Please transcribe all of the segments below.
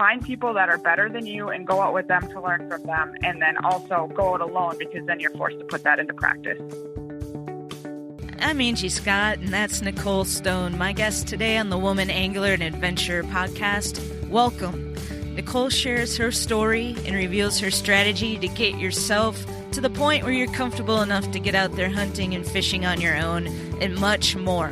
find people that are better than you and go out with them to learn from them, and then also go out alone because then you're forced to put that into practice. I'm Angie Scott, and that's Nicole Stone, my guest today on the Woman Angler and Adventurer podcast. Welcome. Nicole shares her story and reveals her strategy to get yourself to the point where you're comfortable enough to get out there hunting and fishing on your own, and much more.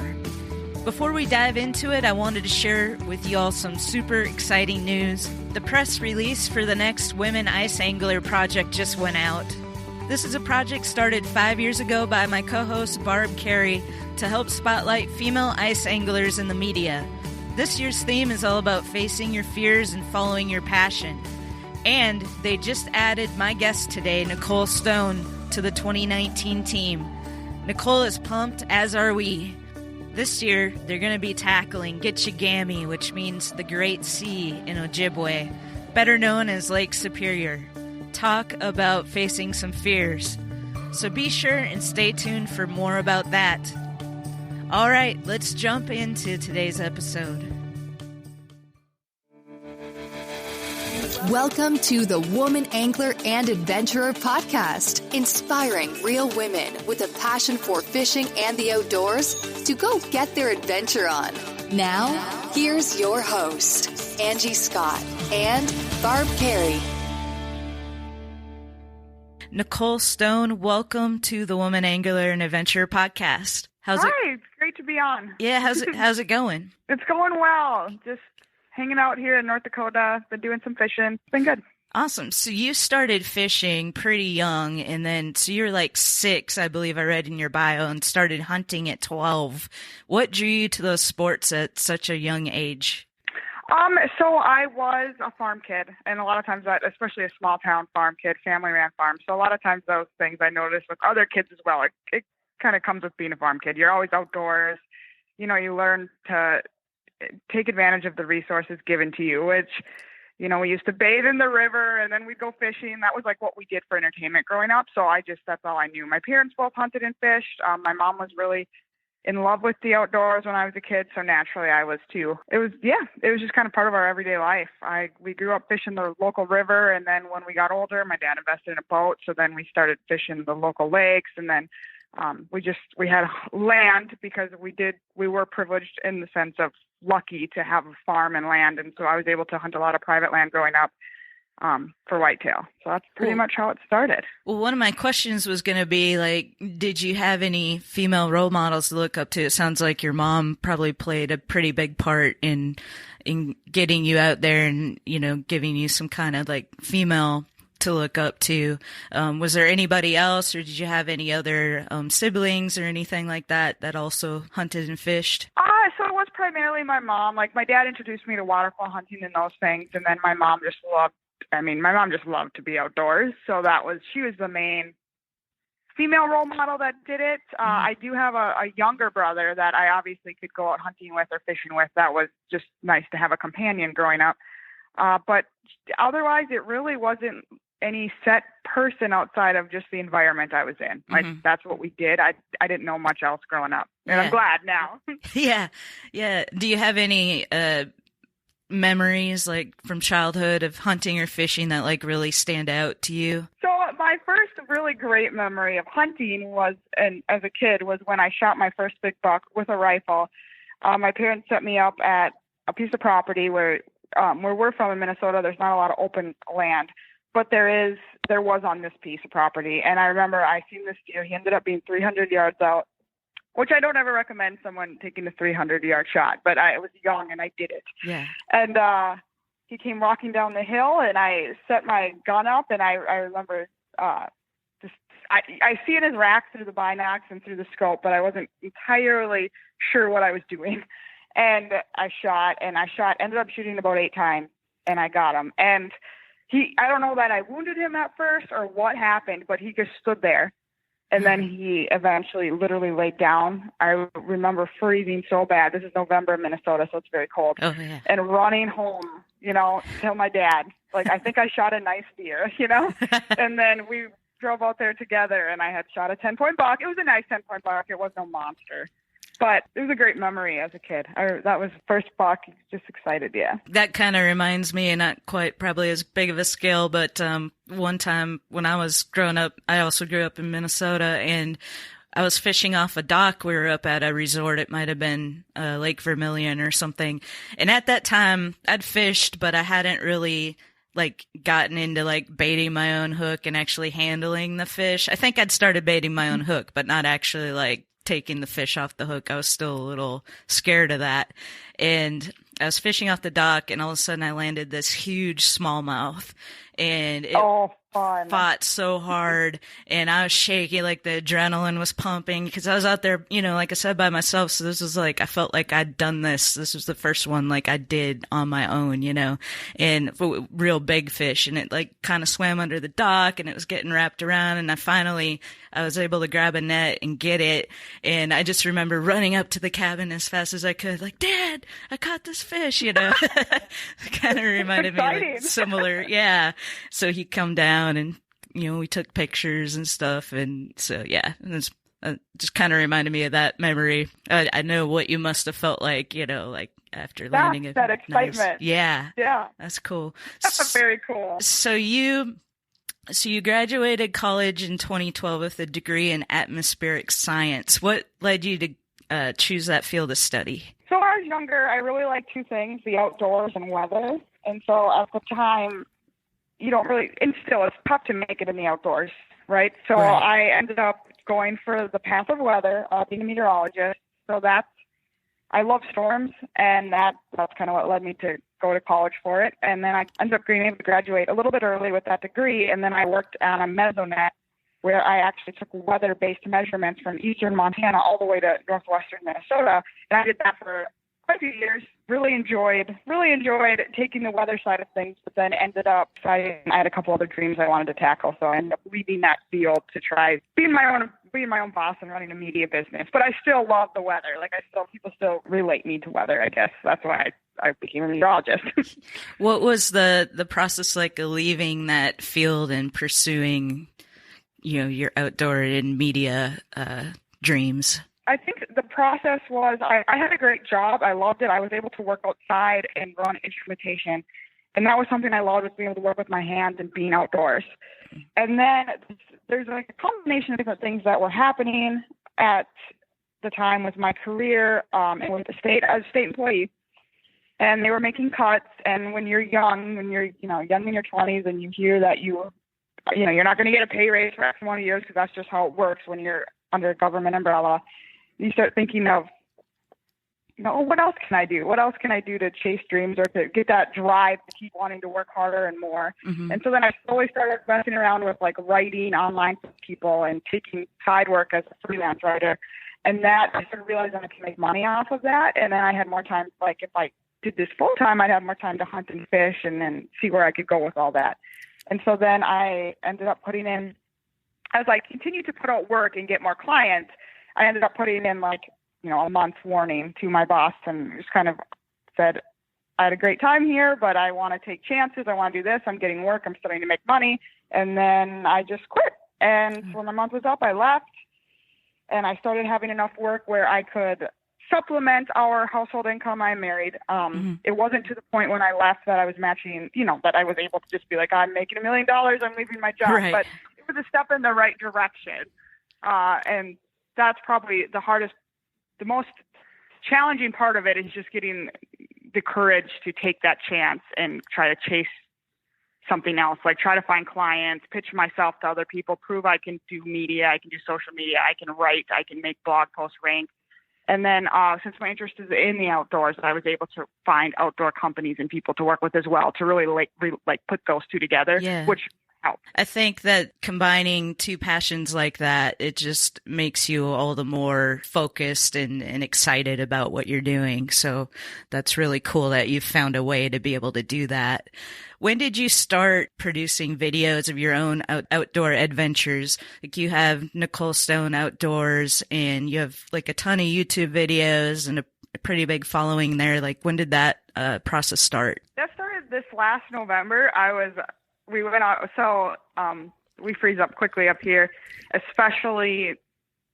Before we dive into it, I wanted to share with y'all some super exciting news. The press release for the next Women Ice Angler project just went out. This is a project started 5 years ago by my co-host Barb Carey to help spotlight female ice anglers in the media. This year's theme is all about facing your fears and following your passion. And they just added my guest today, Nicole Stone, to the 2019 team. Nicole is pumped, as are we. This year, they're going to be tackling Gitchigami, which means the Great Sea in Ojibwe, better known as Lake Superior. Talk about facing some fears. So be sure and stay tuned for more about that. All right, let's jump into today's episode. Welcome to the Woman Angler and Adventurer podcast, inspiring real women with a passion for fishing and the outdoors to go get their adventure on. Now, here's your host, Angie Scott and Barb Carey. Nicole Stone, welcome to the Woman Angler and Adventurer podcast. Hi, it's great to be on. Yeah, how's it going? It's going well. Just hanging out here in North Dakota. Been doing some fishing. It's been good. Awesome. So you started fishing pretty young, and then so you're like 6, I believe I read in your bio, and started hunting at 12. What drew you to those sports at such a young age? So I was a farm kid, and a lot of times that, especially a small town farm kid, family ran farms. So a lot of times those things I noticed with other kids as well. It kind of comes with being a farm kid. You're always outdoors. You know, you learn to take advantage of the resources given to you, which, you know, we used to bathe in the river and then we'd go fishing. That was like what we did for entertainment growing up. So that's all I knew. My parents both hunted and fished. My mom was really in love with the outdoors when I was a kid, so naturally I was too. It was just kind of part of our everyday life. We grew up fishing the local river, and then when we got older, my dad invested in a boat, so then we started fishing the local lakes, and then we had land because we were privileged in the sense of lucky to have a farm and land, and so I was able to hunt a lot of private land growing up for whitetail. So that's pretty much how it started. Well, one of my questions was going to be, like, did you have any female role models to look up to? It sounds like your mom probably played a pretty big part in getting you out there and, you know, giving you some kind of like female to look up to. Was there anybody else, or did you have any other siblings or anything like that also hunted and fished? So it was primarily my mom. Like, my dad introduced me to waterfowl hunting and those things, and then my mom just loved to be outdoors. So she was the main female role model that did it. I do have a younger brother that I obviously could go out hunting with or fishing with. That was just nice to have a companion growing up. But otherwise, it really wasn't any set person outside of just the environment I was in. Like, that's what we did. I didn't know much else growing up. And yeah. I'm glad now. Yeah. Do you have any memories, like, from childhood of hunting or fishing that, like, really stand out to you? So my first really great memory of hunting as a kid was when I shot my first big buck with a rifle. My parents set me up at a piece of property where we're from in Minnesota. There's not a lot of open land, but there was on this piece of property. And I remember I seen this deer. He ended up being 300 yards out, which I don't ever recommend someone taking a 300-yard shot, but I was young and I did it. Yeah. And he came walking down the hill, and I set my gun up, and I remember I see in his rack through the binocs and through the scope, but I wasn't entirely sure what I was doing. And I shot, ended up shooting about 8 times, and I got him. And I don't know that I wounded him at first or what happened, but he just stood there. And then he eventually literally laid down. I remember freezing so bad. This is November in Minnesota, so it's very cold. Oh, yeah. And running home, to tell my dad, like, I think I shot a nice deer, And then we drove out there together, and I had shot a 10-point buck. It was a nice 10-point buck. It was no monster. But it was a great memory as a kid. That was first buck, just excited, yeah. That kind of reminds me, and not quite probably as big of a scale, but one time when I was growing up, I also grew up in Minnesota, and I was fishing off a dock. We were up at a resort. It might have been Lake Vermilion or something. And at that time, I'd fished, but I hadn't really gotten into baiting my own hook and actually handling the fish. I think I'd started baiting my own hook, but not actually taking the fish off the hook. I was still a little scared of that. And I was fishing off the dock, and all of a sudden I landed this huge smallmouth, and it fought so hard, and I was shaking, the adrenaline was pumping, because I was out there, like I said, by myself. So this was I felt like I'd done this. This was the first one I did on my own, and real big fish. And it kind of swam under the dock, and it was getting wrapped around. And I was able to grab a net and get it. And I just remember running up to the cabin as fast as I could, Dad, I caught this fish, It kind of reminded me similar. Yeah. So he'd come down, and, we took pictures and stuff. And so, yeah, and it's just kind of reminded me of that memory. I know what you must have felt like, after landing it. That excitement. Yeah. Yeah. That's cool. That's very cool. So you graduated college in 2012 with a degree in atmospheric science. What led you to choose that field of study? So when I was younger, I really liked two things, the outdoors and weather. And so at the time, and still it's tough to make it in the outdoors, right? So I ended up going for the path of weather, being a meteorologist. So I love storms, and that's kind of what led me to go to college for it. And then I ended up being able to graduate a little bit early with that degree. And then I worked on a mesonet where I actually took weather-based measurements from eastern Montana all the way to northwestern Minnesota. And I did that for quite a few years. Really enjoyed taking the weather side of things, but then ended up deciding I had a couple other dreams I wanted to tackle. So I ended up leaving that field to try being my own boss and running a media business. But I still love the weather. People still relate me to weather, I guess. That's why I became a meteorologist. What was the process like of leaving that field and pursuing, your outdoor and media dreams? I think the process was I had a great job. I loved it. I was able to work outside and run instrumentation. And that was something I loved, was being able to work with my hands and being outdoors. And then there's a combination of different things that were happening at the time with my career and with the state. I was a state employee, and they were making cuts. And when you're young, young in your 20s, and you hear that you're not going to get a pay raise for X amount of years, because that's just how it works when you're under a government umbrella, you start thinking of, what else can I do? What else can I do to chase dreams or to get that drive to keep wanting to work harder and more? Mm-hmm. And so then I slowly started messing around with writing online for people and taking side work as a freelance writer. And that I started realizing I could make money off of that. And then I had more time, if I did this full time, I'd have more time to hunt and fish and then see where I could go with all that. And so then I ended up putting in, as I continued to put out work and get more clients, I ended up putting in a month's warning to my boss, and just kind of said, I had a great time here, but I want to take chances. I want to do this. I'm getting work. I'm starting to make money. And then I just quit. And when the month was up, I left, and I started having enough work where I could supplement our household income. I'm married. It wasn't to the point when I left that I was matching, that I was able to just be like, I'm making $1 million. I'm leaving my job. Right. But it was a step in the right direction. And that's probably the most challenging part of it is just getting the courage to take that chance and try to chase something else, try to find clients, pitch myself to other people, prove I can do media, I can do social media, I can write, I can make blog posts rank. And then since my interest is in the outdoors, I was able to find outdoor companies and people to work with as well to really put those two together, which help. I think that combining two passions like that, it just makes you all the more focused and excited about what you're doing. So that's really cool that you've found a way to be able to do that. When did you start producing videos of your own outdoor adventures? You have Nicole Stone Outdoors, and you have a ton of YouTube videos and a pretty big following there. When did that process start? That started this last November. We went out, so we freeze up quickly up here, especially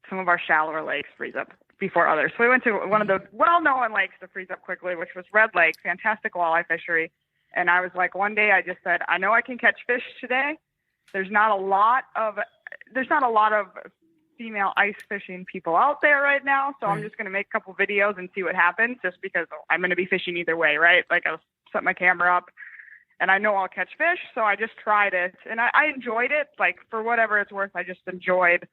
some of our shallower lakes freeze up before others. So we went to one of the well-known lakes to freeze up quickly, which was Red Lake, fantastic walleye fishery. And I was like, one day I just said, I know I can catch fish today. There's not a lot of female ice fishing people out there right now. So I'm just going to make a couple videos and see what happens, just because I'm going to be fishing either way, right? Like, I'll set my camera up and I know I'll catch fish. So I just tried it and I enjoyed it. Like, for whatever it's worth, I just enjoyed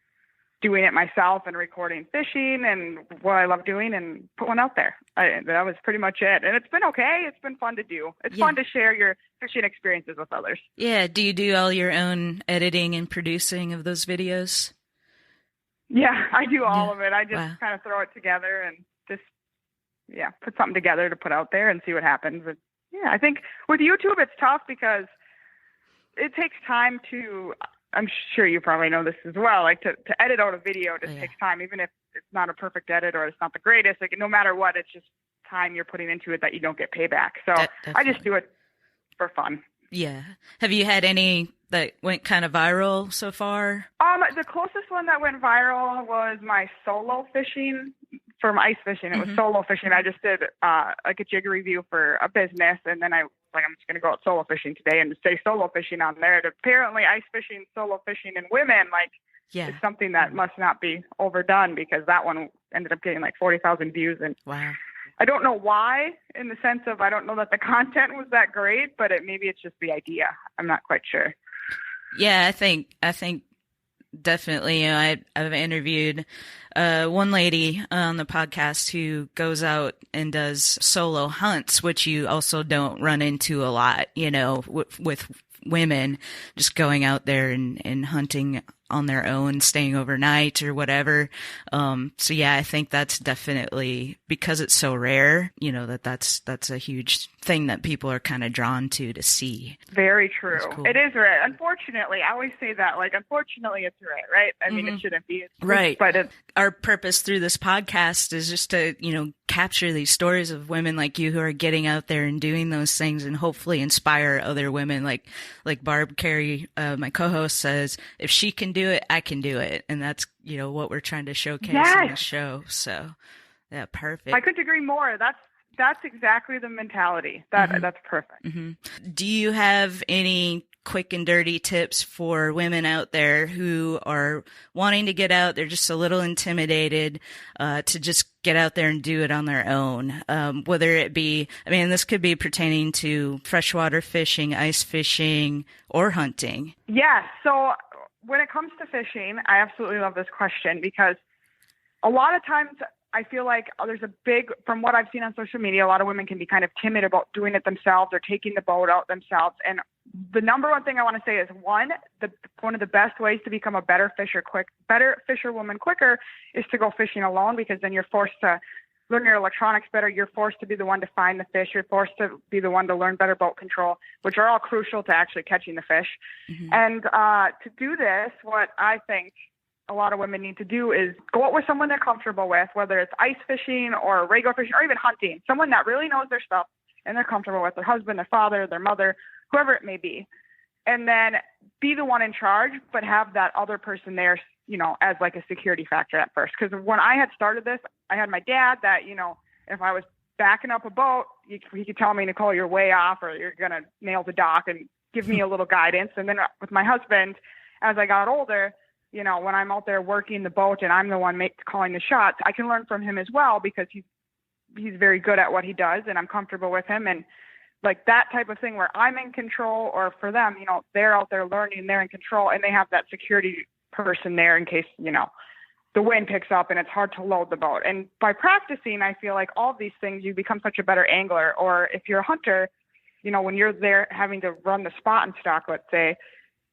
doing it myself and recording fishing and what I love doing and put one out there. That was pretty much it. And it's been okay. It's been fun to do. It's fun to share your fishing experiences with others. Yeah. Do you do all your own editing and producing of those videos? Yeah, I do all of it. I just kind of throw it together and just, put something together to put out there and see what happens. And I think with YouTube, it's tough because it takes time to, I'm sure you probably know this as well, like to edit out a video just takes time, even if it's not a perfect edit or it's not the greatest. Like, no matter what, it's just time you're putting into it that you don't get payback. So I just do it for fun. Yeah. Have you had any that went kind of viral so far? The closest one that went viral was my solo fishing for my ice fishing. It was solo fishing. I just did like a jig review for a business, and then I'm just going to go out solo fishing today and just say solo fishing on there. And apparently ice fishing, solo fishing, and women, is something that must not be overdone, because that one ended up getting like 40,000 views. And wow. I don't know why, in the sense of I don't know that the content was that great, but maybe it's just the idea. I'm not quite sure. Yeah, I think definitely. I've interviewed one lady on the podcast who goes out and does solo hunts, which you also don't run into a lot, with women just going out there and hunting on their own, staying overnight or whatever. So yeah, I think that's definitely, because it's so rare, that's a huge thing that people are kind of drawn to see. Very true. Cool. It is rare. Unfortunately, I always say that, unfortunately it's rare, right? I mean, it shouldn't be. Right. But our purpose through this podcast is just to, capture these stories of women like you who are getting out there and doing those things, and hopefully inspire other women. Like Barb Carey, my co-host, says, if she can do it, I can do it. And that's, what we're trying to showcase in the show. So yeah, perfect. I couldn't agree more. That's exactly the mentality. That's perfect. Do you have any quick and dirty tips for women out there who are wanting to get out? They're just a little intimidated to just get out there and do it on their own. Whether it be, this could be pertaining to freshwater fishing, ice fishing, or hunting. Yeah. So when it comes to fishing, I absolutely love this question, because a lot of times I feel like there's from what I've seen on social media, a lot of women can be kind of timid about doing it themselves or taking the boat out themselves. And the number one thing I want to say is, one of the best ways to become a better fisherwoman quicker is to go fishing alone, because then you're forced to learn your electronics better. You're forced to be the one to find the fish. You're forced to be the one to learn better boat control, which are all crucial to actually catching the fish. And to do this, what I think a lot of women need to do is go out with someone they're comfortable with, whether it's ice fishing or regular fishing or even hunting, someone that really knows their stuff and they're comfortable with, their husband, their father, their mother, whoever it may be. And then be the one in charge, but have that other person there, as like a security factor at first. Because when I had started this, I had my dad that, if I was backing up a boat, he could tell me, Nicole, you're way off, or you're going to nail the dock, and give me a little guidance. And then with my husband, as I got older, when I'm out there working the boat and I'm the one calling the shots, I can learn from him as well, because he's very good at what he does and I'm comfortable with him. And like that type of thing where I'm in control, or for them, they're out there learning, they're in control, and they have that security person there in case, the wind picks up and it's hard to load the boat. And by practicing, I feel like all of these things, you become such a better angler. Or if you're a hunter, when you're there having to run the spot and stock, let's say,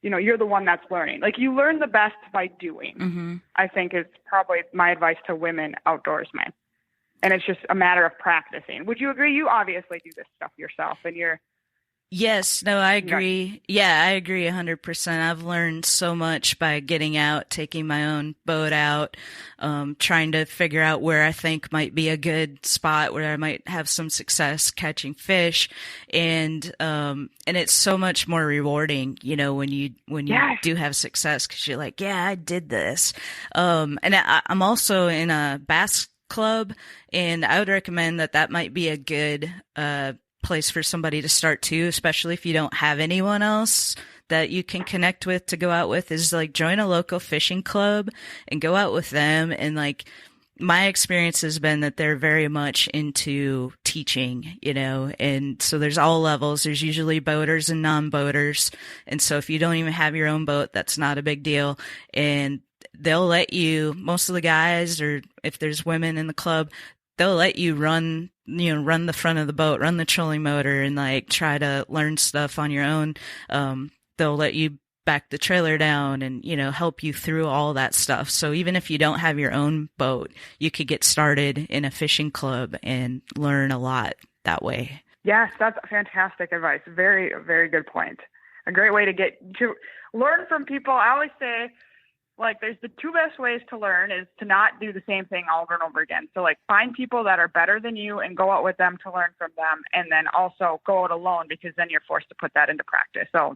you're the one that's learning. Like, you learn the best by doing, I think is probably my advice to women outdoorsmen. And it's just a matter of practicing. Would you agree? You obviously do this stuff yourself, and you're. Yes, no, I agree. Yeah, I agree 100%. I've learned so much by getting out, taking my own boat out, trying to figure out where I think might be a good spot where I might have some success catching fish. And it's so much more rewarding, when you do have success, because you're like, yeah, I did this. And I'm also in a bass club, and I would recommend that might be a good place for somebody to start too, especially if you don't have anyone else that you can connect with to go out with, is like join a local fishing club and go out with them. And like my experience has been that they're very much into teaching, and so there's all levels. There's usually boaters and non-boaters. And so if you don't even have your own boat, that's not a big deal. And they'll let you, most of the guys, or if there's women in the club, they'll let you run the front of the boat, run the trolling motor, and like try to learn stuff on your own. They'll let you back the trailer down and, help you through all that stuff. So even if you don't have your own boat, you could get started in a fishing club and learn a lot that way. Yes, that's fantastic advice. Very, very good point. A great way to learn from people. I always say, like, there's the two best ways to learn is to not do the same thing over and over again. So, like, find people that are better than you and go out with them to learn from them, and then also go out alone, because then you're forced to put that into practice. So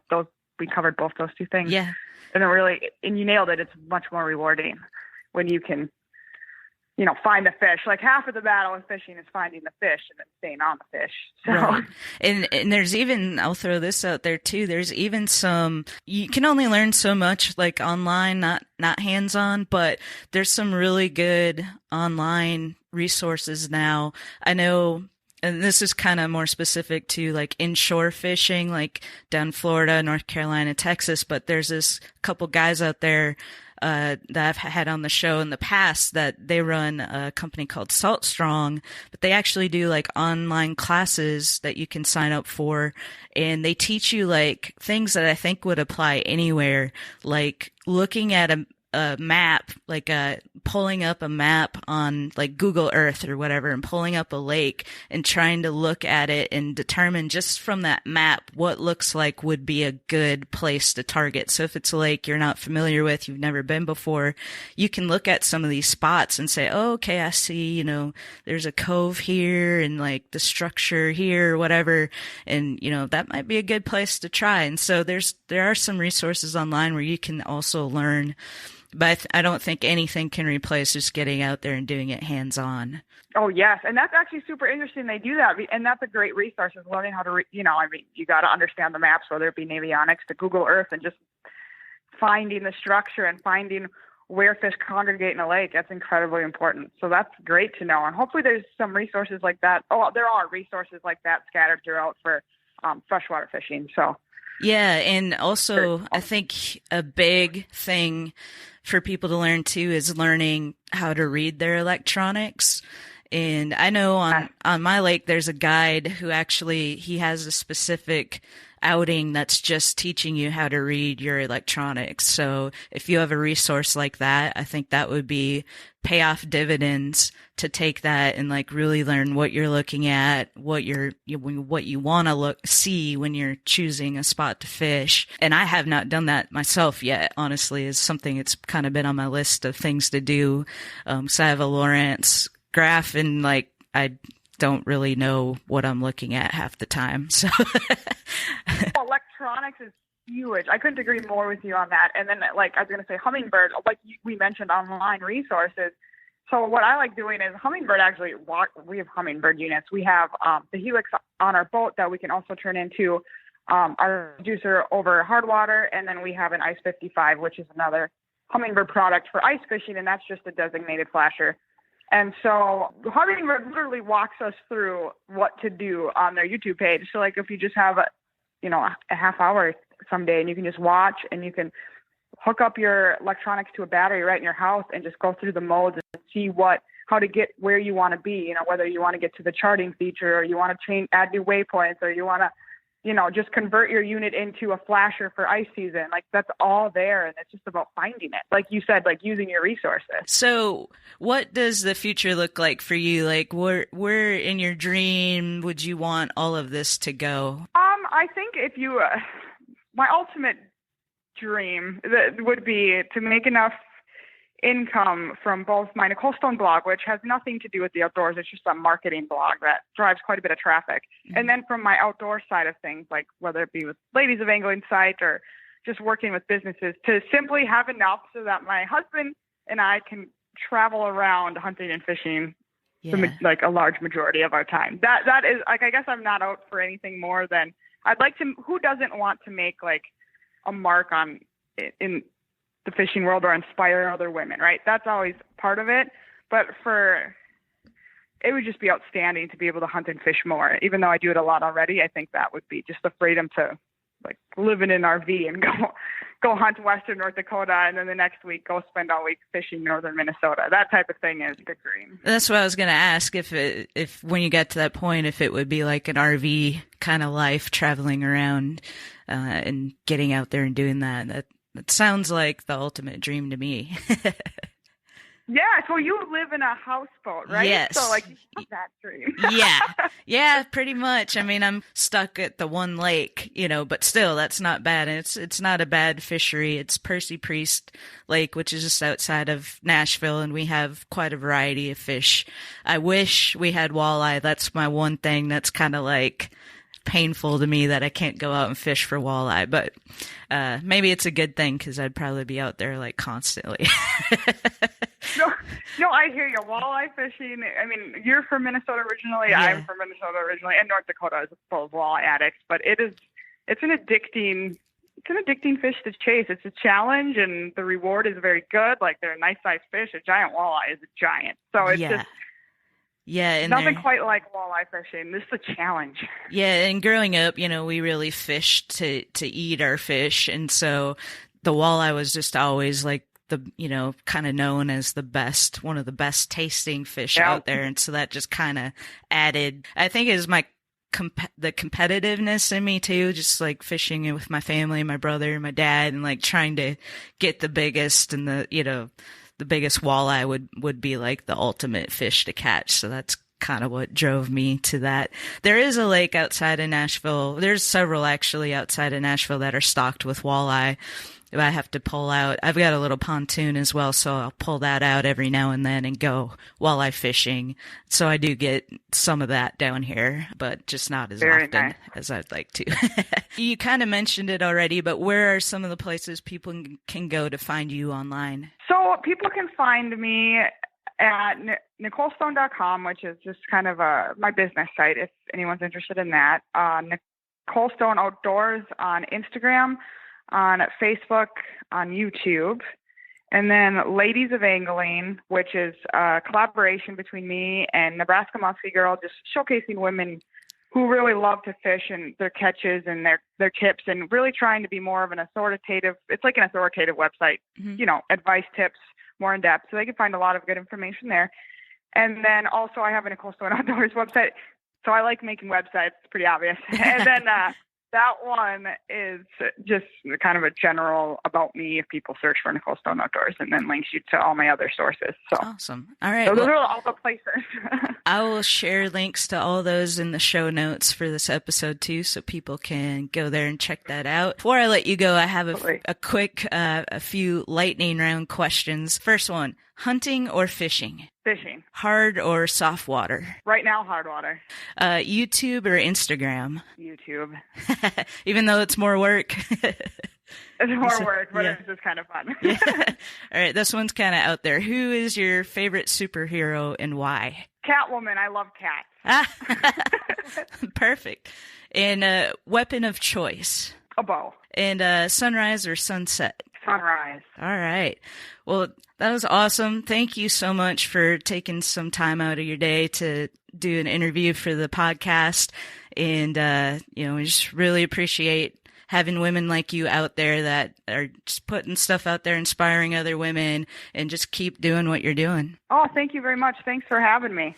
we covered both those two things. Yeah. And you nailed it. It's much more rewarding when you can, find the fish. Like, half of the battle in fishing is finding the fish and then staying on the fish. So, right. And there's even, I'll throw this out there too, there's even you can only learn so much like online, not hands-on, but there's some really good online resources now. I know, and this is kind of more specific to like inshore fishing, like down Florida, North Carolina, Texas, but there's this couple guys out there that I've had on the show in the past that they run a company called Salt Strong, but they actually do like online classes that you can sign up for, and they teach you like things that I think would apply anywhere, like looking at a map, like pulling up a map on like Google Earth or whatever, and pulling up a lake and trying to look at it and determine just from that map what looks like would be a good place to target. So if it's a lake you're not familiar with, you've never been before, you can look at some of these spots and say, oh, okay, I see, there's a cove here and like the structure here or whatever. And, that might be a good place to try. And so there are some resources online where you can also learn. But I don't think anything can replace just getting out there and doing it hands-on. Oh, yes. And that's actually super interesting. They do that. And that's a great resource, is learning how to, you got to understand the maps, whether it be Navionics to Google Earth, and just finding the structure and finding where fish congregate in a lake. That's incredibly important. So that's great to know. And hopefully there's some resources like that. Oh, there are resources like that scattered throughout for freshwater fishing. So. Yeah. And also I think a big thing for people to learn too is learning how to read their electronics. And I know on my lake, there's a guide who actually, he has a specific outing that's just teaching you how to read your electronics. So if you have a resource like that, I think that would pay off dividends to take that and like really learn what you're looking at, what you want to see when you're choosing a spot to fish. And I have not done that myself yet, honestly, is something that's kind of been on my list of things to do. So I have a Lowrance graph, and like I don't really know what I'm looking at half the time. So electronics is huge. I couldn't agree more with you on that. And then, like, I was going to say Humminbird, like we mentioned, online resources. So what I like doing is Humminbird we have Humminbird units. We have the Helix on our boat that we can also turn into our juicer over hard water. And then we have an Ice 55, which is another Humminbird product for ice fishing, and that's just a designated flasher. And so Humminbird literally walks us through what to do on their YouTube page. So like if you just have a half hour someday, and you can just watch, and you can hook up your electronics to a battery right in your house and just go through the modes and see how to get where you want to be, whether you want to get to the charting feature, or you want to add new waypoints, or you want to, just convert your unit into a flasher for ice season. Like, that's all there, and it's just about finding it. Like you said, like using your resources. So what does the future look like for you? Like, where in your dream would you want all of this to go? I think my ultimate dream would be to make enough income from both my Nicole Stone blog, which has nothing to do with the outdoors. It's just a marketing blog that drives quite a bit of traffic. Mm-hmm. And then from my outdoor side of things, like whether it be with Ladies of Angling site or just working with businesses, to simply have enough so that my husband and I can travel around hunting and fishing like a large majority of our time. That is like, I guess I'm not out for anything more than I'd like to. Who doesn't want to make like a mark in the fishing world or inspire other women, right? That's always part of it. But it would just be outstanding to be able to hunt and fish more. Even though I do it a lot already, I think that would be just the freedom to like live in an RV and go hunt western North Dakota, and then the next week go spend all week fishing northern Minnesota. That type of thing is the dream. That's what I was going to ask, if when you get to that point, if it would be like an RV kind of life, traveling around and getting out there and doing that. That sounds like the ultimate dream to me. Yeah, so you live in a houseboat, right? Yes. So, like, you have that dream. Yeah, pretty much. I mean, I'm stuck at the one lake, but still, that's not bad. And it's not a bad fishery. It's Percy Priest Lake, which is just outside of Nashville, and we have quite a variety of fish. I wish we had walleye. That's my one thing that's kind of like painful to me, that I can't go out and fish for walleye, but maybe it's a good thing, because I'd probably be out there like constantly. No, I hear you. Walleye fishing. I mean, you're from Minnesota originally. Yeah. I'm from Minnesota originally, and North Dakota is full of walleye addicts. But it's an addicting fish to chase. It's a challenge, and the reward is very good. Like, they're a nice sized fish. A giant walleye is a giant. So it's just. Yeah, and nothing quite like walleye fishing. This is a challenge. Yeah, and growing up, we really fished to eat our fish, and so the walleye was just always like the kind of known as one of the best tasting fish out there, and so that just kind of added. I think it was the competitiveness in me too, just like fishing with my family, my brother, my dad, and like trying to get the biggest, and the biggest walleye would be like the ultimate fish to catch. So that's kind of what drove me to that. There is a lake outside of Nashville. There's several actually outside of Nashville that are stocked with walleye. I have to pull out. I've got a little pontoon as well, so I'll pull that out every now and then and go walleye fishing. So I do get some of that down here, but just not as often as I'd like to. You kind of mentioned it already, but where are some of the places people can go to find you online? So people can find me at NicoleStone.com, which is just kind of my business site, if anyone's interested in that. Nicole Stone Outdoors on Instagram, on Facebook, on YouTube, and then Ladies of Angling, which is a collaboration between me and Nebraska Muskie Girl, just showcasing women who really love to fish and their catches and their tips, and really trying to be more of an authoritative. It's like an authoritative website, advice, tips, more in depth, so they can find a lot of good information there. And then also I have a Nicole Stone Outdoors website, so I like making websites. It's pretty obvious. And then that one is just kind of a general about me if people search for Nicole Stone Outdoors, and then links you to all my other sources. So awesome. All right. So those are all the places. I will share links to all those in the show notes for this episode too, so people can go there and check that out. Before I let you go, I have a quick, a few lightning round questions. First one, hunting or fishing? Fishing. Hard or soft water? Right now, hard water. YouTube or Instagram? YouTube. Even though it's more work. It's more work, but it's just kind of fun. All right, this one's kind of out there. Who is your favorite superhero and why? Catwoman. I love cats. Perfect. And weapon of choice? A bow. And sunrise or sunset? Sunrise. All right. Well, that was awesome. Thank you so much for taking some time out of your day to do an interview for the podcast. And, we just really appreciate having women like you out there that are just putting stuff out there, inspiring other women, and just keep doing what you're doing. Oh, thank you very much. Thanks for having me.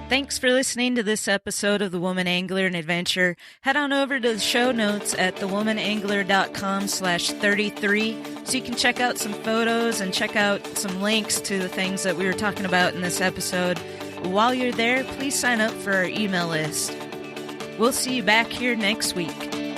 Thanks for listening to this episode of The Woman Angler and Adventure. Head on over to the show notes at thewomanangler.com/33 so you can check out some photos and check out some links to the things that we were talking about in this episode. While you're there, please sign up for our email list. We'll see you back here next week.